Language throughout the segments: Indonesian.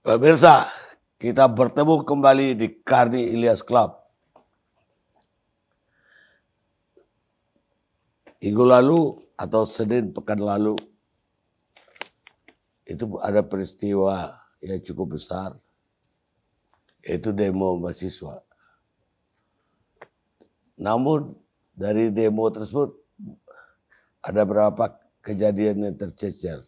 Pemirsa, kita bertemu kembali di Karni Ilyas Club. Minggu lalu atau Senin pekan lalu, itu ada peristiwa yang cukup besar, yaitu demo mahasiswa. Namun dari demo tersebut ada beberapa kejadian yang tercecer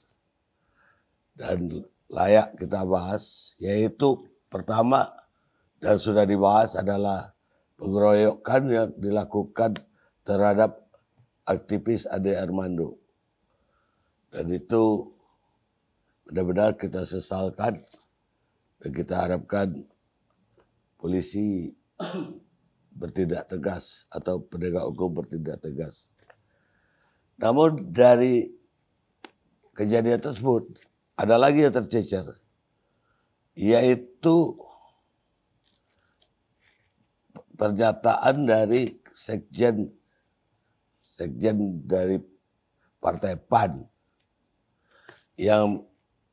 dan layak kita bahas, yaitu pertama dan sudah dibahas adalah pengeroyokan yang dilakukan terhadap aktivis Ade Armando. Dan itu benar-benar kita sesalkan dan kita harapkan polisi bertindak tegas atau penegak hukum bertindak tegas. Namun dari kejadian tersebut ada lagi yang tercecer, yaitu pernyataan dari sekjen dari Partai PAN yang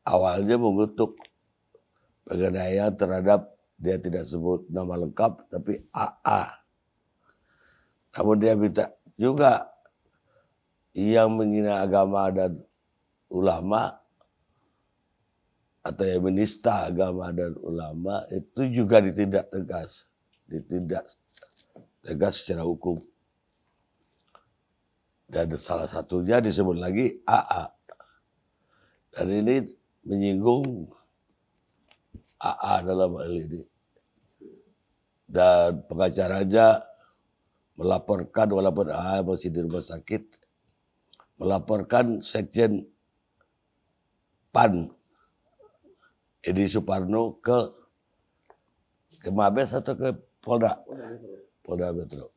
awalnya mengutuk penganiayaan terhadap, dia tidak sebut nama lengkap, tapi AA. Namun dia minta juga yang menghina agama dan ulama atau yang menista agama dan ulama itu juga ditindak tegas secara hukum. Dan salah satunya disebut lagi AA. Dan ini menyinggung AA dalam hal ini. Dan pengacaranya melaporkan, walaupun AA masih di rumah sakit, melaporkan Sekjen PAN Edi Suparno ke Mabes atau ke Polda? Polda Metro.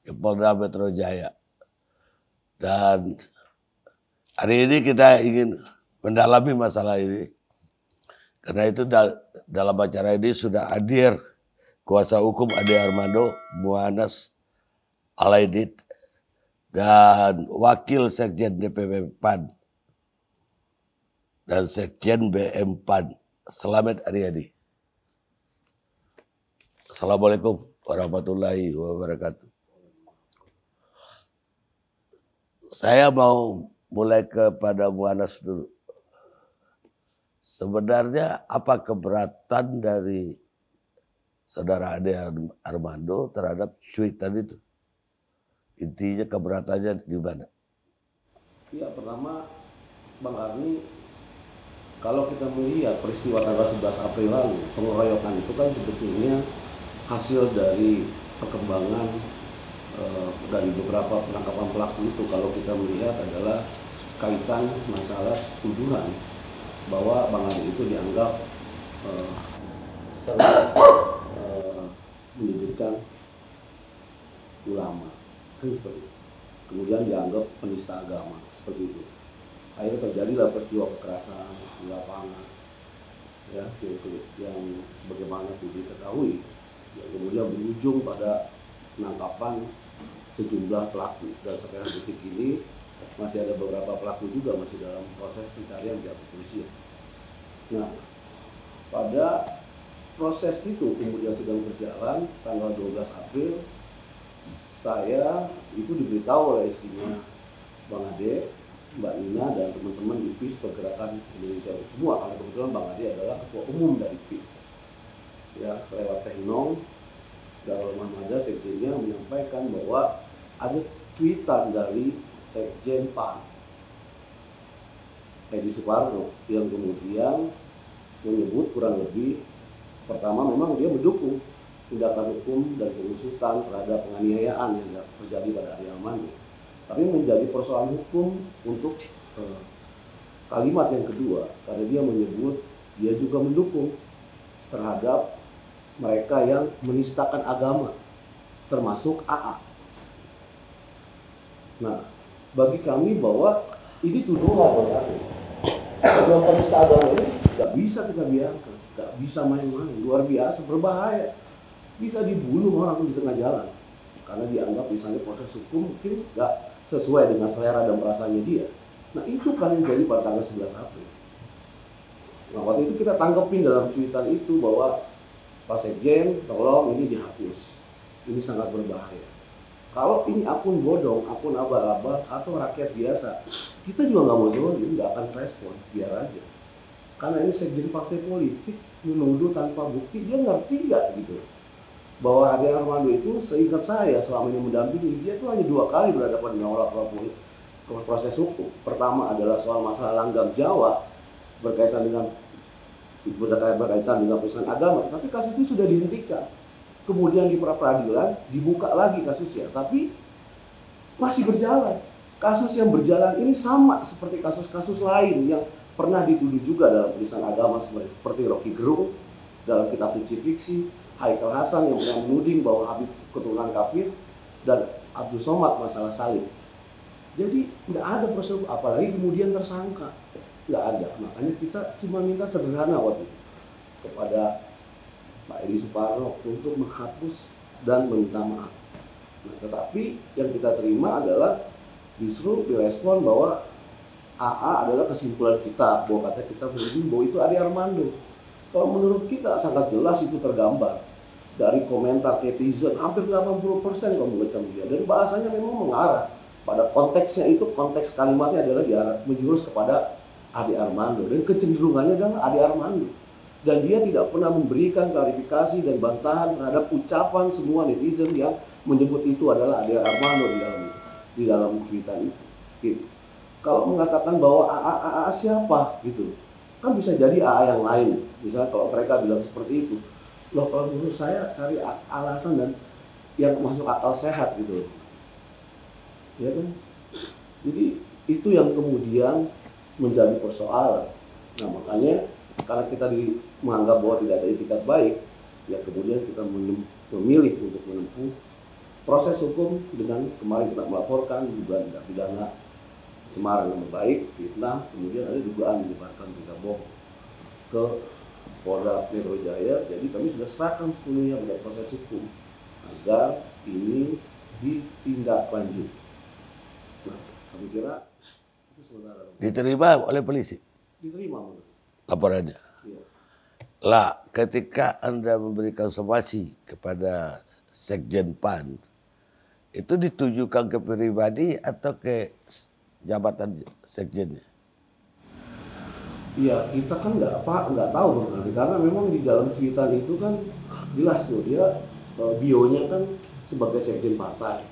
Ke Polda Metro Jaya. Dan hari ini kita ingin mendalami masalah ini. Karena itu dalam acara ini sudah hadir kuasa hukum Ade Armando, Muanas Alaidit, dan wakil Sekjen DPP PAN dan Sekjen BM PAN, Slamet Aryadi. Assalamualaikum warahmatullahi wabarakatuh. Saya mau mulai kepada Muanas dulu. Sebenarnya apa keberatan dari saudara Ade Armando terhadap cuitan itu? Intinya keberatannya di mana? Ya, pertama Bang Arni, kalau kita melihat peristiwa tanggal 11 April lalu, pengeroyokan itu kan sebetulnya hasil dari perkembangan dari beberapa penangkapan pelaku itu. Kalau kita melihat adalah kaitan masalah tuduhan bahwa Bang Arni itu dianggap menyudutkan ulama, kemudian dianggap penista agama, seperti itu. Akhirnya terjadilah peristiwa kekerasan di lapangan, ya, yang sebagaimana diketahui, yang kemudian berujung pada penangkapan sejumlah pelaku. Dan sekarang detik ini masih ada beberapa pelaku juga masih dalam proses pencarian pihak kepolisian. Nah, pada proses itu kemudian sedang berjalan tanggal 12 April, saya itu diberitahu oleh istrinya Bang Ade, Mbak Nina, dan teman-teman di PIS Pergerakan Indonesia semua, karena kebetulan Bang Ade adalah ketua umum dari PIS. Ya, lewat Teknong Darul Mahmada, sekjennya menyampaikan bahwa ada tweetan dari Sekjen PAN Edi Suparno yang kemudian menyebut kurang lebih, pertama memang dia mendukung tindakan hukum dan pengusutan terhadap penganiayaan yang terjadi pada Ade Armando. Tapi menjadi persoalan hukum untuk kalimat yang kedua, karena dia menyebut dia juga mendukung terhadap mereka yang menistakan agama, termasuk AA. Nah, bagi kami bahwa ini tuduhan, tuduhan penista agama ini nggak bisa kita biarkan, nggak bisa main-main, luar biasa, berbahaya. Bisa dibunuh orang di tengah jalan karena dianggap misalnya proses hukum mungkin nggak sesuai dengan selera dan perasaannya dia. Nah, itu kan yang jadi pada tanggal 11 April. Nah, waktu itu kita tanggepin dalam cuitan itu bahwa Pak Sekjen, tolong ini dihapus. Ini sangat berbahaya. Kalau ini akun bodong, akun aba-aba, atau rakyat biasa, kita juga nggak mau zolim, nggak akan respon, biar aja. Karena ini sekjen partai politik, menuduh tanpa bukti, dia ngerti nggak gitu. Bahwa Ade Armando itu seingat saya selama ini mendampingi, dia tuh hanya 2 kali berhadapan dengan proses hukum. Pertama adalah soal masalah langgam Jawa, berkaitan dengan penistaan agama, tapi kasus itu sudah dihentikan. Kemudian di pra peradilan dibuka lagi kasusnya, tapi masih berjalan. Kasus yang berjalan ini sama seperti kasus-kasus lain yang pernah dituduh juga dalam penistaan agama seperti Rocky Gerung dalam kitab suci fiksi, Haikal Hasan yang pernah menuding bahwa Habib keturunan kafir, dan Abdul Somad masalah salib. Jadi nggak ada proses, apalagi kemudian tersangka, nggak ada. Makanya kita cuma minta sederhana waktu itu kepada Pak Edi Suparno untuk menghapus dan meminta maaf. Nah, tetapi yang kita terima adalah justru direspon bahwa AA adalah kesimpulan kita, bahwa kata kita menunjuk bahwa itu Ade Armando. Kalau menurut kita sangat jelas itu tergambar dari komentar netizen, hampir 80% kalau mengecam dia, dan bahasanya memang mengarah pada konteksnya itu, konteks kalimatnya adalah diarah menjurus kepada Ade Armando, dan kecenderungannya adalah Ade Armando. Dan dia tidak pernah memberikan klarifikasi dan bantahan terhadap ucapan semua netizen yang menyebut itu adalah Ade Armando di dalam cuitan itu. Gitu. Kalau mengatakan bahwa AA siapa gitu, kan bisa jadi AA yang lain. Misalnya kalau mereka bilang seperti itu, loh kalau menurut saya cari alasan dan yang masuk akal sehat gitu, ya kan? Jadi itu yang kemudian menjadi persoalan. Nah makanya karena kita menganggap bahwa tidak ada etikat baik, ya kemudian kita memilih untuk menempuh proses hukum dengan kemarin kita melaporkan dugaan tindak pidana pencemaran nama baik, fitnah, kemudian ada dugaan menyebarkan berita bohong ke Polda Metro Jaya. Jadi kami sudah serahkan sepenuhnya pada proses hukum agar ini ditindaklanjuti. Nah, kami kira itu sebenarnya Diterima oleh polisi diterima menurut. laporannya. Iya. Lah, ketika Anda memberikan somasi kepada Sekjen PAN, itu ditujukan ke pribadi atau ke jabatan sekjennya? Iya, kita kan nggak tahu Bang, karena memang di dalam cuitan itu kan jelas tuh dia bionya kan sebagai sekjen partai,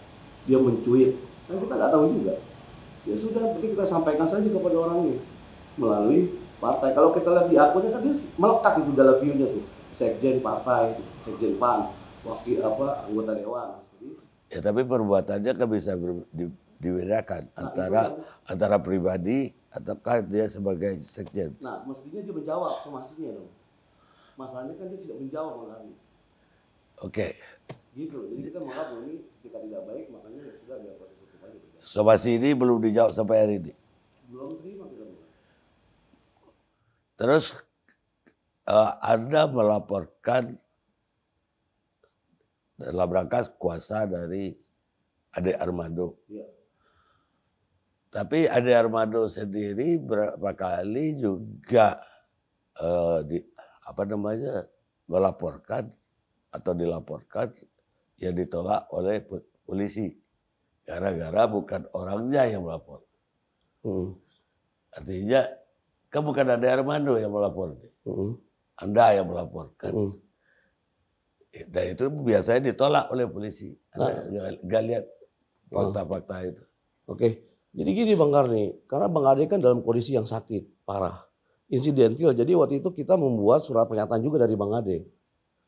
dia mencuit, kan kita nggak tahu juga. Ya sudah, berarti kita sampaikan saja kepada orangnya melalui partai. Kalau kita lihat di akunnya kan dia melekat itu dalam bionya tuh, sekjen partai, sekjen PAN, wakil anggota dewan. Ya tapi perbuatannya kan bisa dibedakan antara pribadi ataukah dia sebagai sekjen. Nah mestinya dia menjawab somasinya dong. Masalahnya kan dia tidak menjawab makanya. Oke. Gitu. Jadi kita menganggap ini ketika tidak baik, makanya ya sudah biar proses hukum aja berjalan. Somasi ini belum dijawab sampai hari ini. Belum terima kita bukan. Terus Anda melaporkan dalam rangka kuasa dari Ade Armando. Ya. Tapi Ade Armando sendiri berapa kali juga melaporkan atau dilaporkan yang ditolak oleh polisi gara-gara bukan orangnya yang melapor. Artinya kan bukan Ade Armando yang melapor, Anda yang melaporkan. Dan itu biasanya ditolak oleh polisi. Nggak lihat fakta-fakta itu. Oke, jadi gini Bang Karni, karena Bang Ade kan dalam kondisi yang sakit, parah, insidentil. Jadi waktu itu kita membuat surat pernyataan juga dari Bang Ade,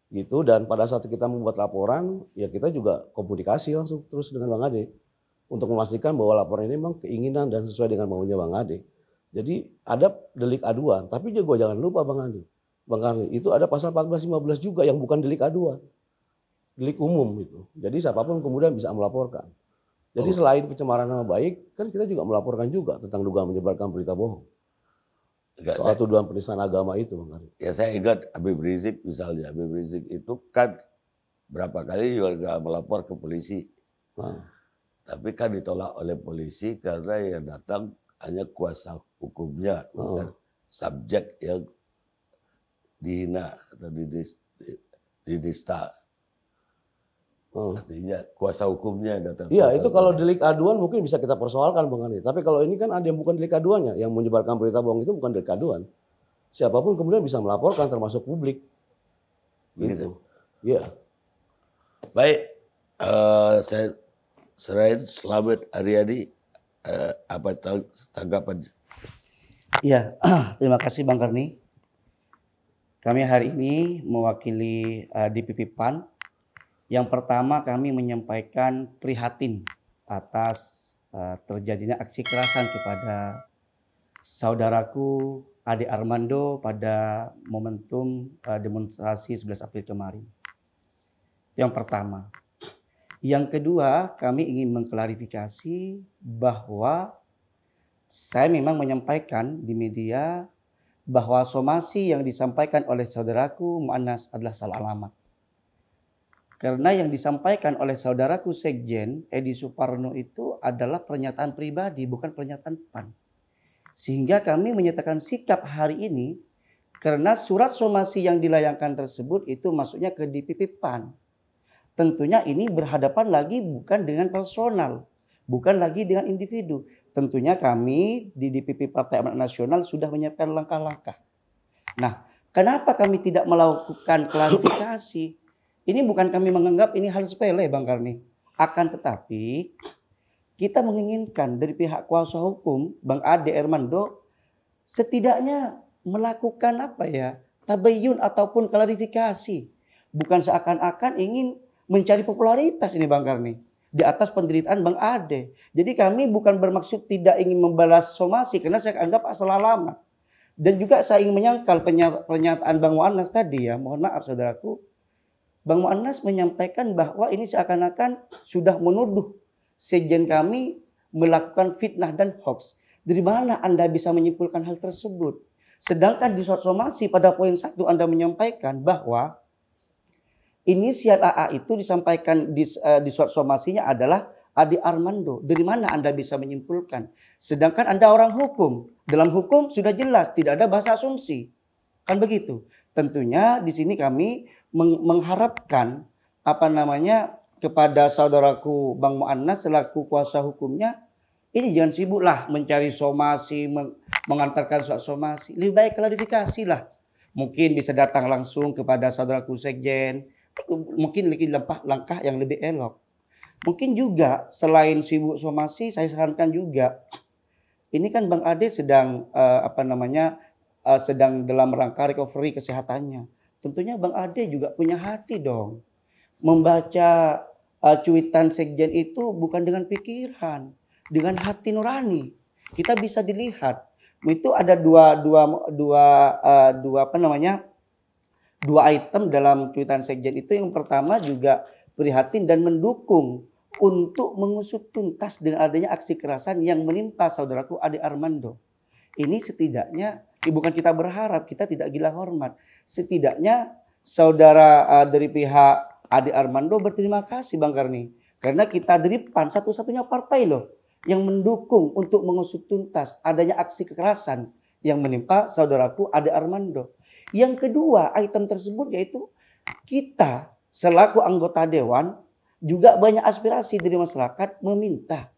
gitu. Dan pada saat kita membuat laporan, ya kita juga komunikasi langsung terus dengan Bang Ade untuk memastikan bahwa laporan ini memang keinginan dan sesuai dengan maunya Bang Ade. Jadi ada delik aduan, tapi juga jangan lupa Bang Ade. Bang Karni, itu ada pasal 14-15 juga yang bukan delik aduan, delik umum itu. Jadi siapapun kemudian bisa melaporkan. Jadi selain pencemaran nama baik, kan kita juga melaporkan juga tentang dugaan menyebarkan berita bohong. Soal tuduhan penistaan agama itu, Bang Karni. Ya saya ingat Habib Rizik misalnya, Habib Rizik itu kan berapa kali juga melapor ke polisi. Tapi kan ditolak oleh polisi karena yang datang hanya kuasa hukumnya, bukan subjek yang dihina atau didista. Artinya kuasa hukumnya datang. Iya, itu kalau delik aduan mungkin bisa kita persoalkan Bang Ani. Tapi kalau ini kan ada yang bukan delik aduannya, yang menyebarkan berita bohong itu bukan delik aduan. Siapapun kemudian bisa melaporkan termasuk publik. Gitu. Iya. Baik, saya serahin Slamet Aryadi, apa tanggapan? Iya, terima kasih Bang Karni. Kami hari ini mewakili DPP PAN. Yang pertama kami menyampaikan prihatin atas terjadinya aksi kekerasan kepada saudaraku Ade Armando pada momentum demonstrasi 11 April kemarin. Yang pertama. Yang kedua, kami ingin mengklarifikasi bahwa saya memang menyampaikan di media bahwa somasi yang disampaikan oleh saudaraku Mu'annas adalah salah alamat. Karena yang disampaikan oleh saudaraku Sekjen Edi Suparno itu adalah pernyataan pribadi, bukan pernyataan PAN. Sehingga kami menyatakan sikap hari ini karena surat somasi yang dilayangkan tersebut itu masuknya ke DPP PAN. Tentunya ini berhadapan lagi bukan dengan personal, bukan lagi dengan individu. Tentunya kami di DPP Partai Amanat Nasional sudah menyiapkan langkah-langkah. Nah, kenapa kami tidak melakukan klarifikasi? Ini bukan kami menganggap ini hal sepele Bang Karni. Akan tetapi kita menginginkan dari pihak kuasa hukum Bang Ade Armando setidaknya melakukan tabayun ataupun klarifikasi. Bukan seakan-akan ingin mencari popularitas ini Bang Karni di atas penderitaan Bang Ade. Jadi kami bukan bermaksud tidak ingin membalas somasi karena saya anggap salah alamat. Dan juga saya ingin menyangkal pernyataan Bang Mu'annas tadi ya. Mohon maaf saudaraku. Bang Mu'annas menyampaikan bahwa ini seakan-akan sudah menuduh sekjen kami melakukan fitnah dan hoax. Dari mana Anda bisa menyimpulkan hal tersebut? Sedangkan di surat somasi pada poin 1 Anda menyampaikan bahwa inisial AA itu disampaikan di surat somasinya adalah Ade Armando. Dari mana Anda bisa menyimpulkan? Sedangkan Anda orang hukum. Dalam hukum sudah jelas tidak ada bahasa asumsi. Kan begitu. Tentunya di sini kami mengharapkan kepada saudaraku Bang Mu'annas selaku kuasa hukumnya, ini jangan sibuklah mencari somasi, mengantarkan surat somasi. Lebih baik klarifikasi lah. Mungkin bisa datang langsung kepada saudaraku Sekjen. Mungkin lagi langkah yang lebih elok. Mungkin juga selain sibuk somasi, saya sarankan juga ini kan Bang Ade sedang sedang dalam rangka recovery kesehatannya. Tentunya Bang Ade juga punya hati dong. Membaca cuitan sekjen itu bukan dengan pikiran, dengan hati nurani. Kita bisa dilihat. Itu ada dua item dalam cuitan sekjen itu. Yang pertama juga prihatin dan mendukung untuk mengusut tuntas dengan adanya aksi kekerasan yang menimpa saudaraku Ade Armando. Ini setidaknya bukan kita berharap, kita tidak gila hormat. Setidaknya saudara dari pihak Ade Armando berterima kasih Bang Karni. Karena kita dari PAN satu-satunya partai loh yang mendukung untuk mengusut tuntas adanya aksi kekerasan yang menimpa saudaraku Ade Armando. Yang kedua item tersebut yaitu kita selaku anggota dewan juga banyak aspirasi dari masyarakat meminta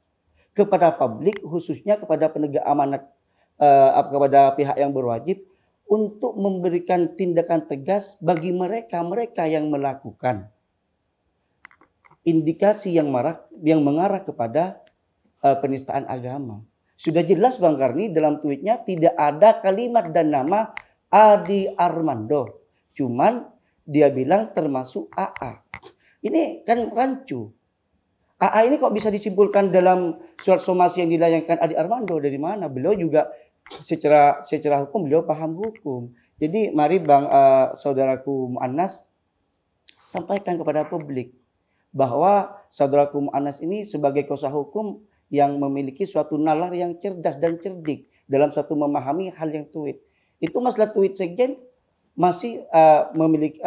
kepada publik khususnya kepada penegak amanat kepada pihak yang berwajib untuk memberikan tindakan tegas bagi mereka yang melakukan indikasi yang mengarah kepada penistaan agama. Sudah jelas Bang Karni dalam tweetnya tidak ada kalimat dan nama Ade Armando. Cuman dia bilang termasuk AA. Ini kan rancu. AA ini kok bisa disimpulkan dalam surat somasi yang dilayangkan Ade Armando dari mana? Beliau juga secara hukum beliau paham hukum. Jadi mari saudaraku Mu'annas sampaikan kepada publik bahwa saudaraku Mu'annas ini sebagai kuasa hukum yang memiliki suatu nalar yang cerdas dan cerdik dalam suatu memahami hal yang tweet. Itu masalah tweet sekjen masih memiliki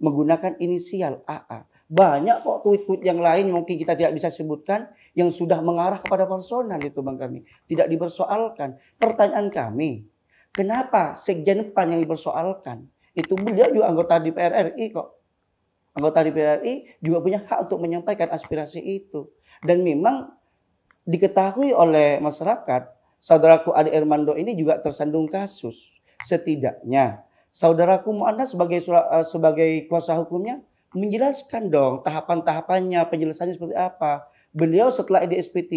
menggunakan inisial AA. Banyak kok tweet-tweet yang lain mungkin kita tidak bisa sebutkan yang sudah mengarah kepada personal itu Bang Karni. Tidak dipersoalkan. Pertanyaan kami, kenapa sekjen PAN yang dipersoalkan? Itu beliau juga anggota DPR RI kok. Anggota DPR RI juga punya hak untuk menyampaikan aspirasi itu. Dan memang diketahui oleh masyarakat, saudaraku Ade Armando ini juga tersandung kasus. Setidaknya saudaraku Mu'annas sebagai kuasa hukumnya menjelaskan dong tahapan-tahapannya, penjelasannya seperti apa. Beliau setelah di SP3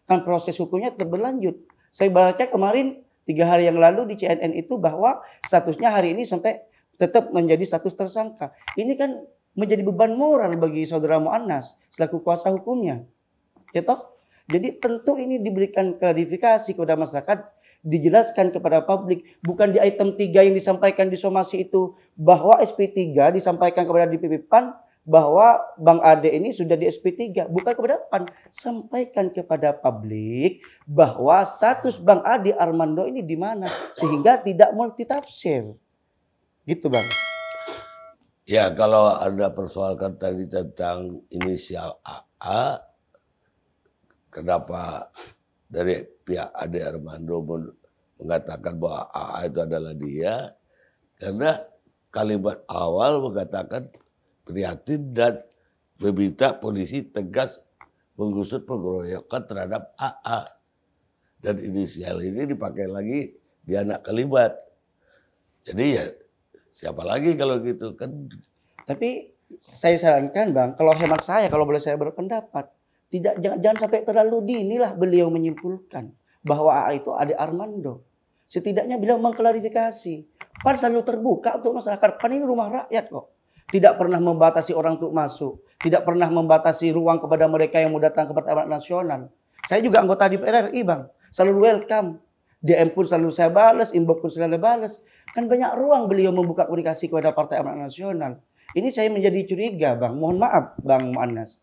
kan proses hukumnya tetap berlanjut. Saya baca kemarin 3 hari yang lalu di CNN itu bahwa statusnya hari ini sampai tetap menjadi status tersangka. Ini kan menjadi beban moral bagi saudara Mu'annas selaku kuasa hukumnya. Ya toh? Jadi tentu ini diberikan klarifikasi kepada masyarakat, dijelaskan kepada publik. Bukan di item 3 yang disampaikan di somasi itu bahwa SP3 disampaikan kepada DPP PAN bahwa Bang Ade ini sudah di SP3. Bukan kepada PAN. Sampaikan kepada publik bahwa status Bang Ade Armando ini di mana. Sehingga tidak multitafsir. Gitu Bang. Ya, kalau Anda persoalkan tadi tentang inisial AA, kenapa dari pihak Ade Armando mengatakan bahwa AA itu adalah dia? Karena kalimat awal mengatakan prihatin dan meminta polisi tegas mengusut pengeroyokan terhadap AA. Dan inisial ini dipakai lagi di anak kalimat. Jadi ya siapa lagi kalau gitu kan. Tapi saya sarankan Bang, kalau hemat saya, kalau boleh saya berpendapat, jangan sampai terlalu dini lah beliau menyimpulkan bahwa AA itu Ade Armando. Setidaknya beliau mengklarifikasi. PAN selalu terbuka untuk masyarakat. PAN ini rumah rakyat kok. Tidak pernah membatasi orang untuk masuk. Tidak pernah membatasi ruang kepada mereka yang mau datang ke Partai Amanat Nasional. Saya juga anggota DPR RI Bang. Selalu welcome. DM pun selalu saya balas, inbox pun selalu balas. Kan banyak ruang beliau membuka komunikasi kepada Partai Amanat Nasional. Ini saya menjadi curiga Bang. Mohon maaf Bang Mu'annas.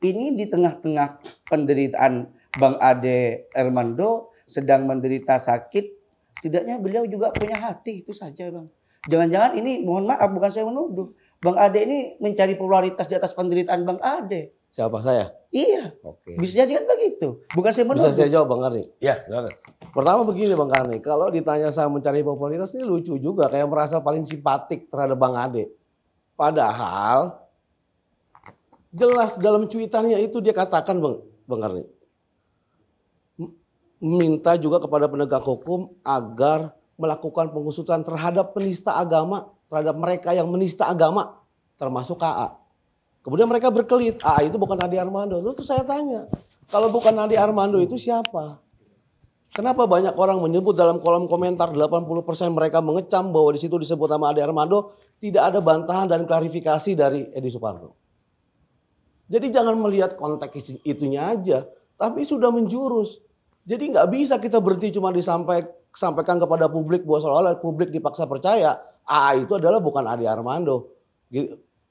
Ini di tengah-tengah penderitaan Bang Ade Armando sedang menderita sakit. Setidaknya beliau juga punya hati, itu saja Bang. Jangan-jangan ini mohon maaf bukan saya menuduh. Bang Ade ini mencari popularitas di atas penderitaan Bang Ade. Siapa saya? Iya. Oke. Bisa jadi kan begitu. Bukan saya menuduh. Bisa saya jawab Bang Karni? Ya, silakan. Pertama begini Bang Karni, kalau ditanya saya mencari popularitas ini lucu juga, kayak merasa paling simpatik terhadap Bang Ade. Padahal jelas dalam cuitannya itu dia katakan Bang Karni, minta juga kepada penegak hukum agar melakukan pengusutan terhadap penista agama, terhadap mereka yang menista agama, termasuk AA. Kemudian mereka berkelit, AA itu bukan Ade Armando. Lalu saya tanya, kalau bukan Ade Armando itu siapa? Kenapa banyak orang menyebut dalam kolom komentar 80% mereka mengecam bahwa di situ disebut nama Ade Armando, tidak ada bantahan dan klarifikasi dari Edi Suparno. Jadi jangan melihat konteks itunya aja, tapi sudah menjurus. Jadi nggak bisa kita berhenti cuma disampaikan kepada publik bahwa seolah-olah publik dipaksa percaya AA itu adalah bukan Ade Armando,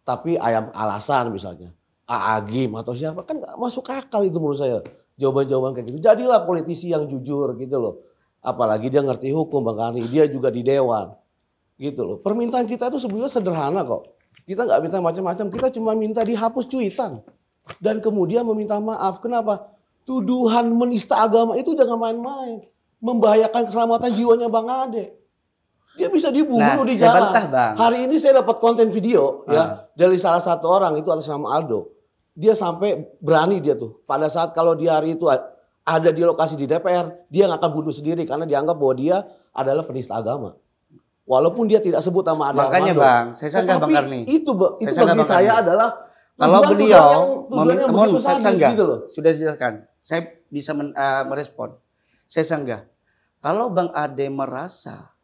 tapi ayam alasan misalnya, AA Gim atau siapa, kan nggak masuk akal itu menurut saya. Jawaban-jawaban kayak gitu. Jadilah politisi yang jujur gitu loh. Apalagi dia ngerti hukum Bang Karni, dia juga di dewan. Gitu loh. Permintaan kita itu sebenarnya sederhana kok. Kita nggak minta macam-macam, kita cuma minta dihapus cuitan. Dan kemudian meminta maaf. Kenapa? Tuduhan menista agama itu jangan main-main. Membahayakan keselamatan jiwanya Bang Ade. Dia bisa dibunuh di jalan. Bang. Hari ini saya dapat konten video ya dari salah satu orang itu atas nama Aldo. Dia sampai berani dia tuh. Pada saat kalau dia hari itu ada di lokasi di DPR, dia nggak akan bunuh sendiri karena dianggap bahwa dia adalah penista agama. Walaupun dia tidak sebut nama Ade Armando. Makanya Bang, saya sanggah Bang Karni. Itu bagi saya adalah kalau beliau gitu loh. Sudah dijelaskan. Saya bisa merespon. Saya sanggah. Kalau Bang Ade merasa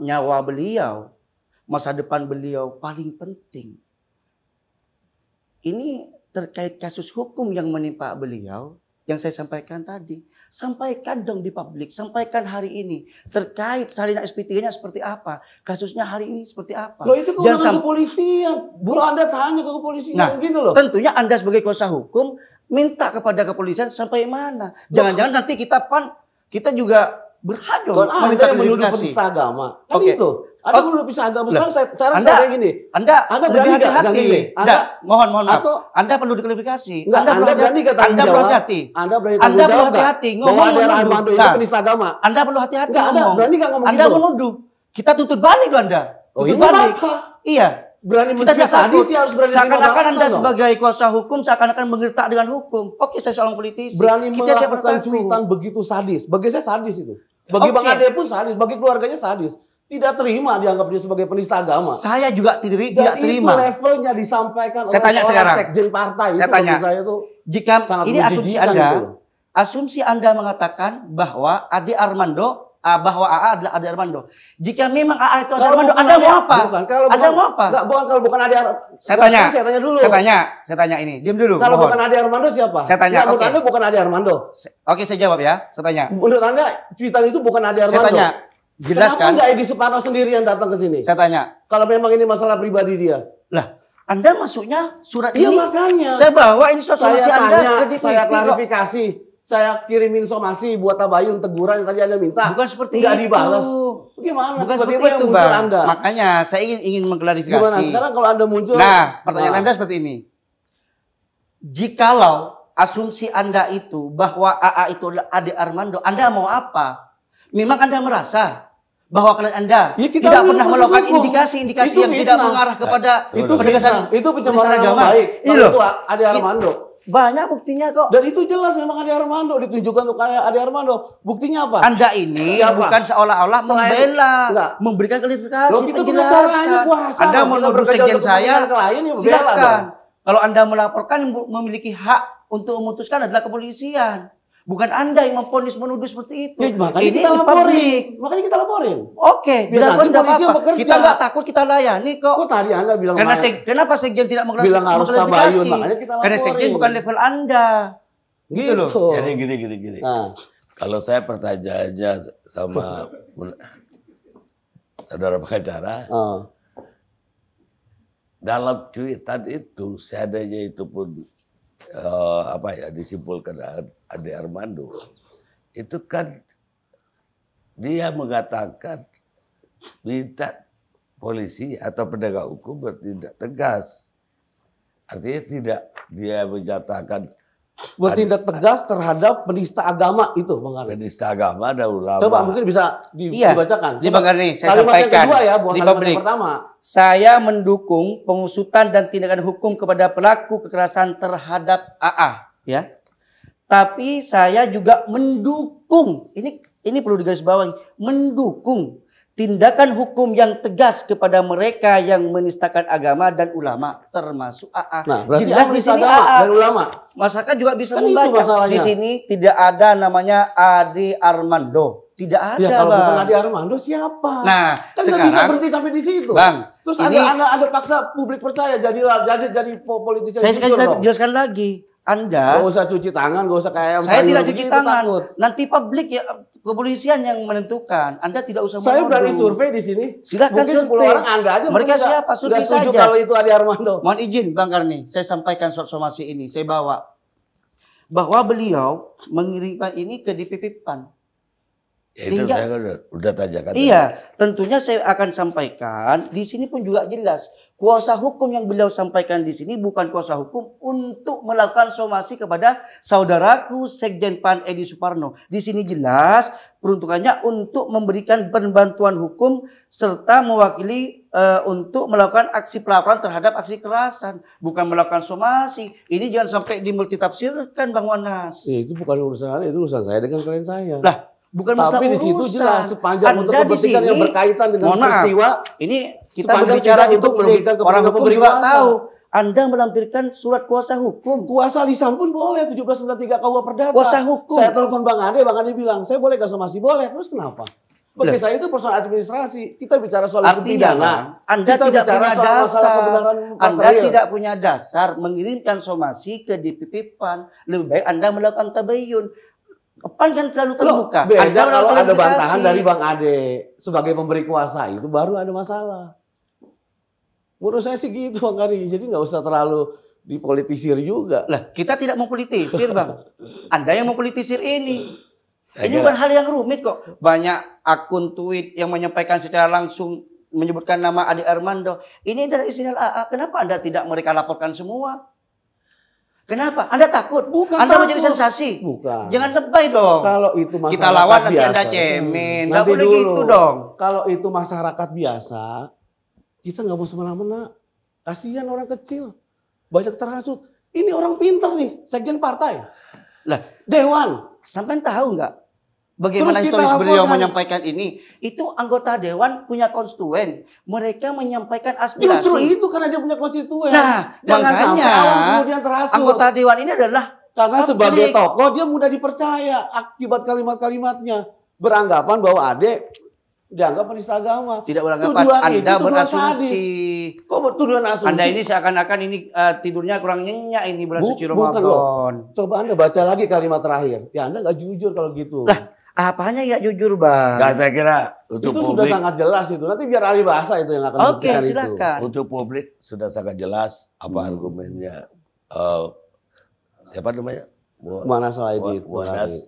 nyawa beliau, masa depan beliau paling penting. Ini terkait kasus hukum yang menimpa beliau, yang saya sampaikan tadi. Sampaikan dong di publik, sampaikan hari ini. Terkait salinan SP3-nya seperti apa, kasusnya hari ini seperti apa. Loh itu kewenangan kepolisian. Anda tanya ke kepolisian gitu loh. Tentunya Anda sebagai kuasa hukum minta kepada kepolisian sampai mana. Jangan-jangan nanti kita juga berhak dong meminta klarifikasi. Penista agama. Kan itu. Ada menuduh penista agama. Sekarang saya gini. Anda berani hati-hati. Mohon maaf. Anda perlu diklarifikasi. Anda berani Anda perlu hati-hati. Anda berani hati-hati ngomong Ade Armando itu penista agama. Anda perlu hati-hati ngomong. Anda berani nggak ngomong Anda menuduh. Kita tuntut balik loh Anda. Oh, Itu ini balik. apa? Iya. Berani Kita mencari tidak takut. sadis ya harus berani Seakan-akan menerima Anda balasan dong. sebagai kuasa hukum seakan-akan menggertak dengan hukum. Oke, saya seorang politisi. Berani Kita tidak pernah melakukan takut. cuitan begitu sadis. Bagi saya sadis itu. Bagi Oke. Bang Ade pun sadis, bagi keluarganya sadis. Tidak terima dianggap dia sebagai penista agama. Saya juga tidak Dan terima. itu levelnya disampaikan Saya oleh tanya seorang sekarang. sekjen partai. Saya Itu tanya. bagi saya tuh Jika sangat ini asumsi menjijikan Anda, gitu loh. asumsi Anda mengatakan bahwa Ade Armando, bahwa AA adalah Ade Armando. Jika memang AA itu Ade Kalau Armando, bukan Anda mau Ade- apa? Bukan, kalau Anda bukan- mau apa? Enggak, bukan kalau bukan Ade Saya tanya. Saya tanya dulu. Saya tanya ini. Diam dulu. Kalau mohon. bukan Ade Armando siapa? Saya tanya, Menurut oke. Anda bukan Ade Armando. Oke, saya jawab ya. Saya tanya. Menurut Anda cuitan itu bukan Ade Saya Armando. tanya. Jelaskan. Kenapa enggak Edi Suparno sendiri yang datang ke sini? Saya tanya. Kalau memang ini masalah pribadi dia. Lah, Anda masuknya surat Iya ini. makanya. Saya bawa ini surat Saya somasi Anda tanya, ke DPP saya kok. klarifikasi. Saya kirimin somasi buat Tabayun teguran yang tadi Anda minta. Bukan seperti Nggak itu. dibalas. Gimana? Bukan Tiba-tiba seperti yang itu, muncul Bang. Anda. Makanya saya ingin mengklarifikasi. Gimana? Sekarang kalau Anda muncul. Nah, pertanyaan Nah. Anda seperti ini. Jikalau asumsi Anda itu bahwa AA itu adalah Ade Armando, Anda mau apa? Memang Anda merasa bahwa klien Anda Ya, kita tidak ambil pernah proses melakukan hukum. indikasi-indikasi Itu yang tidak fitnah. mengarah kepada Itu penegasan fitnah. Itu pencemaran penistaan nama baik. Ini Kalau loh. itu Ade Armando. Banyak buktinya kok. Dan itu jelas memang Ade Armando. Ditunjukkan untuk Ade Armando. Buktinya apa? Anda ini Siapa? bukan seolah-olah Selain- membela, Enggak. memberikan klarifikasi, Loh, kita pengacaranya penjelasan. kuasa. Anda Kita menuduh bekerja sekjen untuk saya, kepentingan klien, ya bela silakan. dong. Kalau Anda melaporkan, memiliki hak untuk memutuskan adalah kepolisian. Bukan Anda yang memvonis menuduh seperti itu. Ya, makanya Ini kita di laporin. publik. Makanya kita laporin. Oke, Biar dilakukan nanti tidak polisi yang apa-apa. bekerja. Kita nggak takut, kita layani kok. Kok tadi Anda bilang Kenapa sekjen tidak bilang harus Tabayun, mengklarifikasi? makanya kita Karena laporin. sekjen bukan level Anda. gitu loh. loh. Jadi gini. Nah, Kalau saya pertanyaannya sama saudara pengacara, dalam cuitan itu seadanya itu pun disimpulkan Ade Armando, itu kan dia mengatakan minta polisi atau penegak hukum bertindak tegas. Artinya tidak dia menyatakan bertindak tegas terhadap penista agama itu, Bang Arif. penista agama dan ulama. Coba mungkin bisa Iya, dibacakan. di Bang Arif, saya Kalimat yang sampaikan kedua ya, bukan di kalimat publik. yang pertama. Saya mendukung pengusutan dan tindakan hukum kepada pelaku kekerasan terhadap AA, ya. Tapi saya juga mendukung, ini perlu digarisbawahi, mendukung tindakan hukum yang tegas kepada mereka yang menistakan agama dan ulama, termasuk AA. Nah, berarti Jelas di sini agama AA. dan ulama. Masyarakat juga bisa Kan itu membaca. masalahnya. Di sini tidak ada namanya Ade Armando. Tidak ada, Ya kalau Bang. bukan Ade Armando siapa? Nah, kan nggak bisa sekarang, berhenti sampai di situ. Bang, Terus ini anda paksa publik percaya jadi politisi saya yang jujur dong. jelaskan lagi. Anda, Gak usah cuci tangan, gak usah kayak saya sayur tidak cuci begitu, tangan. takut. Nanti publik ya kepolisian yang menentukan. Anda tidak usah Saya menuduh. berani survei di sini. Silakan Mungkin 10 survei. orang Anda aja. Mereka mungkin siapa? nggak Survei setuju saja. kalau itu Ade Armando. Mohon izin Bang Karni, saya sampaikan surat somasi ini. Saya bawa bahwa beliau mengirimkan ini ke DPP PAN. Ya, itu Sehingga- saya kan udah tanyakan. Iya, tentunya saya akan sampaikan. Di sini pun juga jelas. Kuasa hukum yang beliau sampaikan di sini bukan kuasa hukum untuk melakukan somasi kepada saudaraku Sekjen PAN Edi Suparno. Di sini jelas peruntukannya untuk memberikan bantuan hukum serta mewakili untuk melakukan aksi pelaporan terhadap aksi kekerasan. Bukan melakukan somasi. Ini jangan sampai dimultitafsirkan Bang Wanas. Ya, itu bukan urusan Anda, itu urusan saya dengan klien saya. Lah, bukan masalah Tapi di situ urusan. jelas sepanjang untuk Anda di kepentingan yang sini- berkaitan dengan mohon maaf, peristiwa. Ini kita Sepanjang berbicara tidak untuk untuk merugikan orang kepentingan hukum pemberi juga kuasa. tahu. Anda melampirkan surat kuasa hukum. Kuasa lisan pun boleh 1793 KUH Perdata. Kuasa hukum. Saya telepon Bang Ade bilang, saya boleh gak somasi? Boleh. Terus kenapa? Bagi Lah. saya itu persoalan administrasi. Kita bicara soal hukum Artinya, pidana. Bang, Anda Kita tidak bicara punya soal masalah dasar. kebenaran Anda material. tidak punya dasar mengirimkan somasi ke DPP PAN. Lebih baik Anda melakukan tabayun. PAN kan selalu terbuka. Beda Anda kalau melakukan ada bantahan klarifikasi. dari Bang Ade sebagai pemberi kuasa itu baru ada masalah. Menurut saya sih gitu Bang Kari. Jadi nggak usah terlalu dipolitisir juga. Lah, kita tidak mempolitisir, Bang. Anda yang mempolitisir ini. Ini Saya bukan hal yang rumit kok. Banyak akun tweet yang menyampaikan secara langsung menyebutkan nama Ade Armando. Ini adalah inisial AA. Kenapa Anda tidak mereka laporkan semua? Kenapa? Anda takut? Bukan Anda takut. menjadi sensasi. Bukan. Jangan lebay dong. Kalau itu masyarakat Kita lawan nanti biasa. Anda cemen. Nggak Nanti boleh dulu. gitu dong. Kalau itu masyarakat biasa, kita nggak mau semena-mena. Kasihan orang kecil, banyak terhasut. Ini orang pinter nih, sekjen partai. Lah, Dewan. sampean tahu nggak bagaimana Terus kita historis beliau laporkan. menyampaikan ini? Itu anggota dewan punya konstituen, mereka menyampaikan aspirasi. Justru itu karena dia punya konstituen. Nah, Jangan makanya sampai awam kemudian terhasut. anggota dewan ini adalah Karena publik. sebagai tokoh dia mudah dipercaya akibat kalimat-kalimatnya. Beranggapan bahwa Ade dianggap penista agama. tidak beranggapan Tuduhan Anda itu tuduhan berasumsi. Kok tuduhan asumsi? Anda ini seakan-akan ini tidurnya kurang nyenyak ini bulan suci Bukan Ramadan. loh. Coba Anda baca lagi kalimat terakhir. Ya Anda nggak jujur kalau gitu. Lah, apanya ya jujur, Bang? Nggak, saya kira untuk itu sudah publik, sangat jelas itu. Nanti biar ahli bahasa itu yang akan Oke, membuktikan itu. silakan. untuk publik sudah sangat jelas apa argumennya. Siapa namanya? Mana salah ini? Muanas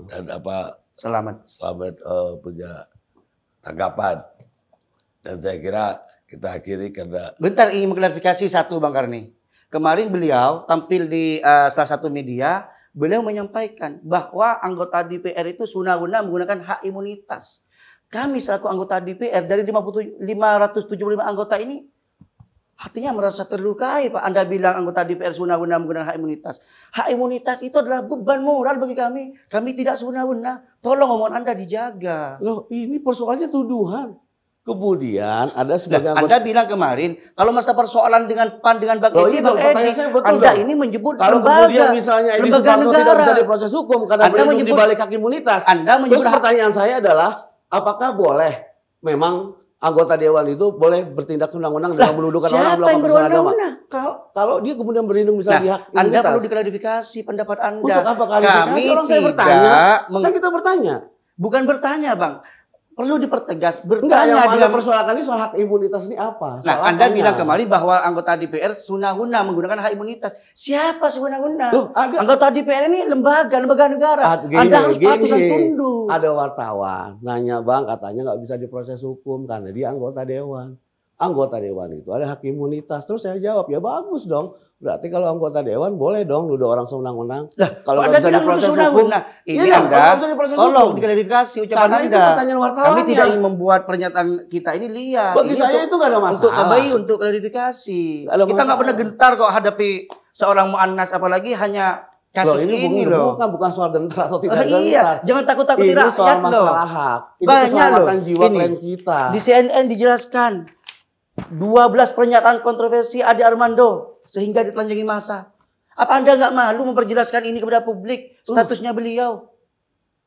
dan apa Selamat. Selamat punya tanggapan. Dan saya kira kita akhiri karena Bentar, ingin mengklarifikasi satu, Bang Karni. Kemarin beliau tampil di salah satu media, beliau menyampaikan bahwa anggota DPR itu sunah-guna menggunakan hak imunitas. Kami selaku anggota DPR dari 575 anggota ini hatinya merasa terlukai, Pak. Anda bilang anggota DPR sunah-guna menggunakan hak imunitas. Hak imunitas itu adalah beban moral bagi kami. Kami tidak sunah-guna. Tolong omongan Anda dijaga. Loh, ini persoalannya tuduhan. Kemudian ada Nah, sebagai Anda bilang kemarin kalau masa persoalan dengan PAN dengan Bang Loh, Edi, iya Bang dong, pertanyaan Edi, saya betul Anda dong. ini menyebut kalau lembaga, kemudian misalnya Edi lembaga Suparno tidak negara. bisa diproses hukum karena Anda berlindung di menyebut- balik hak imunitas. Anda Terus menyebut hak- pertanyaan saya adalah, apakah boleh memang anggota dewan itu boleh bertindak undang-undang dengan menuduhkan orang siapa yang melakukan penistaan agama? berwenang-wenang? Kalau dia kemudian berlindung misalnya di hak Anda imunitas. perlu diklarifikasi pendapat Anda. Untuk apa klarifikasi? Kami Orang saya tidak bertanya. meng- Kan kita bertanya. bukan bertanya, Bang. Perlu dipertegas Enggak, bertanya yang Anda dengan persoalkan ini soal hak imunitas ini apa? Nah, Soal Anda apanya? bilang kemarin bahwa anggota DPR sunah-guna menggunakan hak imunitas. Siapa sunah-guna? Loh, ada Anggota DPR ini lembaga negara. Gini, Anda harus patuh dan gini. tunduk. Ada wartawan nanya, Bang, katanya nggak bisa diproses hukum karena dia anggota dewan. Anggota dewan itu ada hak imunitas. Terus saya jawab, ya bagus dong. Berarti kalau anggota dewan boleh dong nuduh orang sewenang-wenang. Lah, Kalau kok nggak Anda bisa bilang diproses sunah-guna? hukum, Ini iya dong, Anda kalau nggak bisa diproses tolong hukum. diklarifikasi ucapan Karena itu Anda. pertanyaan wartawannya. Kami tidak ingin membuat pernyataan kita ini liar. Bagi Ini saya untuk- itu nggak ada masalah. Untuk terbaik, untuk klarifikasi. Nggak ada Kita nggak masalah. pernah gentar kok hadapi seorang mu'annas, apalagi hanya Loh, kasus ini bukan, loh. bukan soal gentar atau tidak Oh, gentar. iya, jangan takut-takuti Ini soal rakyat loh. masalah hak. Ini Banyak keselamatan loh. jiwa Ini. klien kita. Di CNN dijelaskan 12 pernyataan kontroversi Ade Armando sehingga ditelanjangi massa. Apa Anda nggak malu memperjelaskan ini kepada publik statusnya beliau?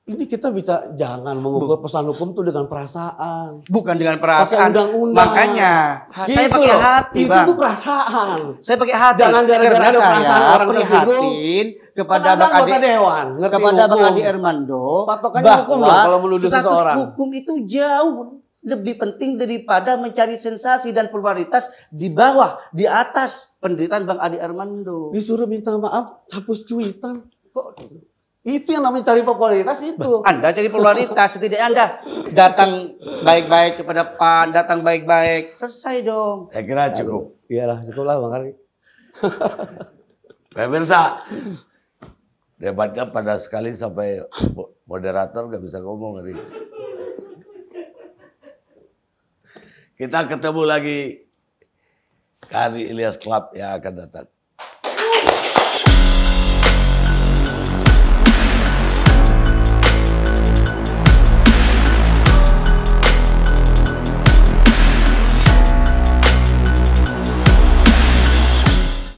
Ini kita bisa jangan mengukur pesan hukum itu dengan perasaan. Bukan dengan Pakai perasaan. undang-undang. Makanya saya Gitu pakai loh. hati, Itu Bang. tuh perasaan. Saya pakai hati. Jangan gara-gara Karena ada perasaan saya orang tersinggung. prihatin kepada Kan Anda Bang anggota Ade, dewan, ngerti kepada Bang hukum. Ade Armando Patokannya hukum loh kalau menuduh status seseorang. hukum itu jauh lebih penting daripada mencari sensasi dan popularitas di bawah, di atas penderitaan Bang Ade Armando. Disuruh minta maaf, hapus cuitan. Kok itu yang namanya cari popularitas itu. Anda cari popularitas, setidaknya Anda datang baik-baik kepada PAN, datang baik-baik, selesai dong. saya kira cukup. Iyalah, cukuplah Bang Ari. Pemirsa, debatnya panas sekali sampai moderator nggak bisa ngomong hari ini. Kita ketemu lagi Kari Ilyas Club yang akan datang.